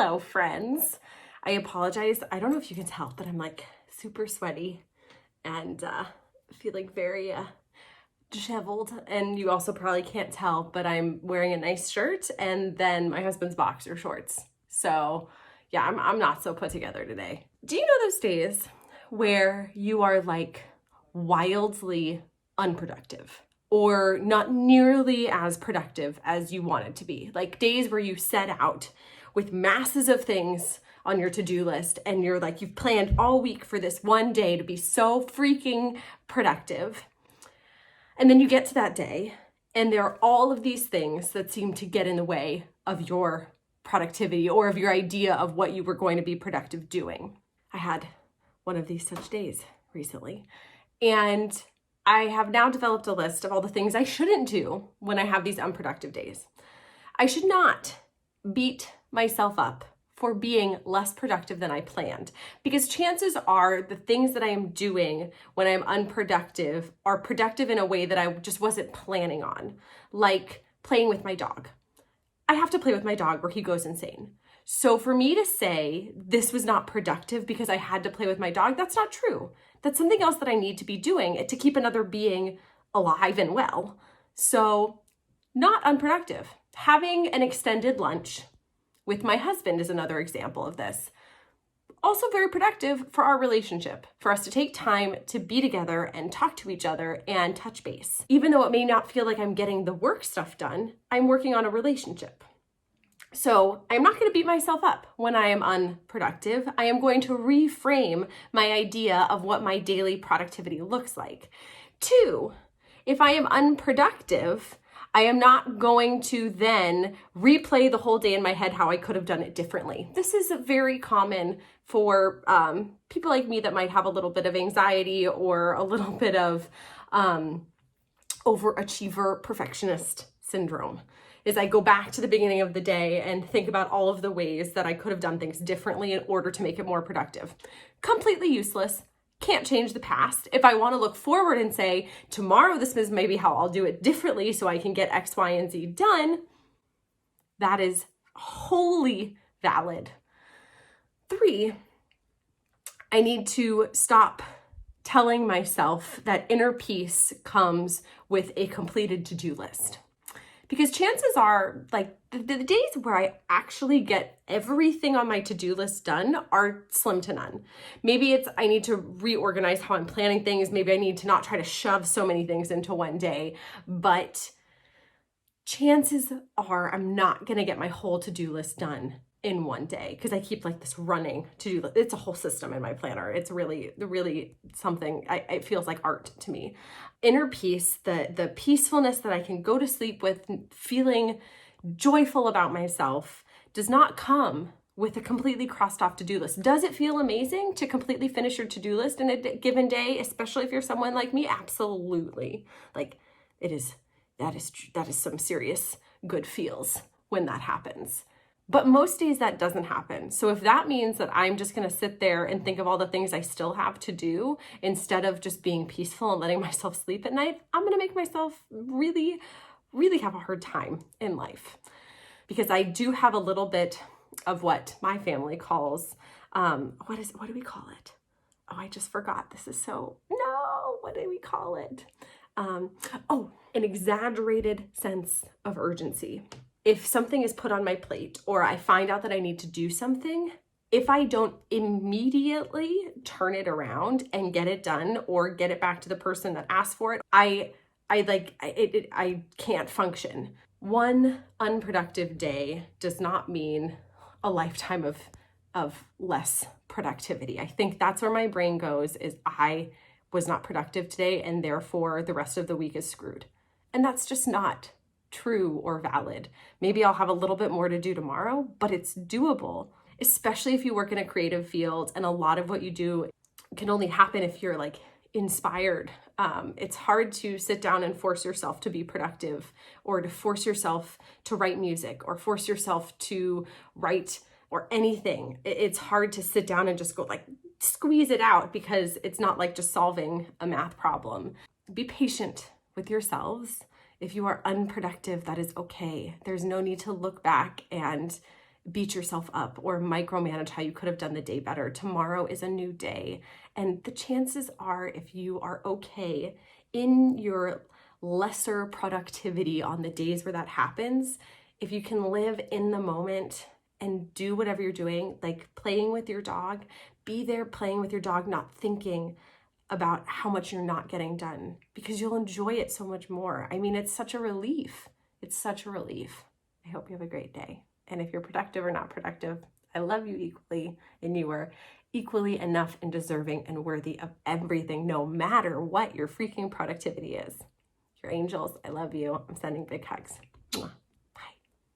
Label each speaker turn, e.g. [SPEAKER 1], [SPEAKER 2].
[SPEAKER 1] Hello, friends. I apologize. I don't know if you can tell, but I'm like super sweaty and feeling very disheveled. And you also probably can't tell, but I'm wearing a nice shirt and then my husband's boxer shorts. So yeah, I'm not so put together today. Do you know those days where you are like wildly unproductive or not nearly as productive as you wanted to be? Like days where you set out with masses of things on your to-do list and you're like, you've planned all week for this one day to be so freaking productive. And then you get to that day and there are all of these things that seem to get in the way of your productivity or of your idea of what you were going to be productive doing. I had one of these such days recently, and I have now developed a list of all the things I shouldn't do when I have these unproductive days. I should not beat myself up for being less productive than I planned, because chances are the things that I am doing when I'm unproductive are productive in a way that I just wasn't planning on, like playing with my dog. I have to play with my dog or he goes insane. So for me to say this was not productive because I had to play with my dog, that's not true. That's something else that I need to be doing to keep another being alive and well. So not unproductive. Having an extended lunch with my husband is another example of this. Also very productive for our relationship, for us to take time to be together and talk to each other and touch base. Even though it may not feel like I'm getting the work stuff done, I'm working on a relationship. So I'm not going to beat myself up when I am unproductive. I am going to reframe my idea of what my daily productivity looks like. 2, if I am unproductive, I am not going to then replay the whole day in my head how I could have done it differently. This is very common for people like me that might have a little bit of anxiety or a little bit of overachiever perfectionist syndrome. Is I go back to the beginning of the day and think about all of the ways that I could have done things differently in order to make it more productive. Completely useless. Can't change the past. If I want to look forward and say, tomorrow this is maybe how I'll do it differently so I can get X, Y, and Z done, that is wholly valid. 3, I need to stop telling myself that inner peace comes with a completed to-do list. Because chances are, like, the days where I actually get everything on my to-do list done are slim to none. Maybe it's I need to reorganize how I'm planning things. Maybe I need to not try to shove so many things into one day. But chances are I'm not going to get my whole to-do list done in one day because I keep like this running to-do list. It's a whole system in my planner. It's really something, it feels like art to me. Inner peace, the peacefulness that I can go to sleep with feeling joyful about myself does not come with a completely crossed off to-do list. Does it feel amazing to completely finish your to-do list in a given day, especially if you're someone like me? Absolutely. Like that is some serious good feels when that happens. But most days that doesn't happen. So if that means that I'm just going to sit there and think of all the things I still have to do instead of just being peaceful and letting myself sleep at night, I'm going to make myself really, really have a hard time in life. Because I do have a little bit of what my family calls, what do we call it? Oh, I just forgot. What do we call it? An exaggerated sense of urgency. If something is put on my plate or I find out that I need to do something, if I don't immediately turn it around and get it done or get it back to the person that asked for it, I can't function. One unproductive day does not mean a lifetime of less productivity. I think that's where my brain goes, is I was not productive today and therefore the rest of the week is screwed. And that's just not true or valid. Maybe I'll have a little bit more to do tomorrow, but it's doable, especially if you work in a creative field and a lot of what you do can only happen if you're like inspired. It's hard to sit down and force yourself to be productive or to force yourself to write music or force yourself to write or anything. It's hard to sit down and just go like squeeze it out because it's not like just solving a math problem. Be patient with yourselves. If you are unproductive, that is okay. There's no need to look back and beat yourself up or micromanage how you could have done the day better. Tomorrow is a new day. And the chances are, if you are okay in your lesser productivity on the days where that happens, if you can live in the moment and do whatever you're doing, like playing with your dog, be there playing with your dog, not thinking about how much you're not getting done, because you'll enjoy it so much more. I mean, it's such a relief. It's such a relief. I hope you have a great day. And if you're productive or not productive, I love you equally, and you are equally enough and deserving and worthy of everything, no matter what your freaking productivity is. Your angels, I love you. I'm sending big hugs. Mwah.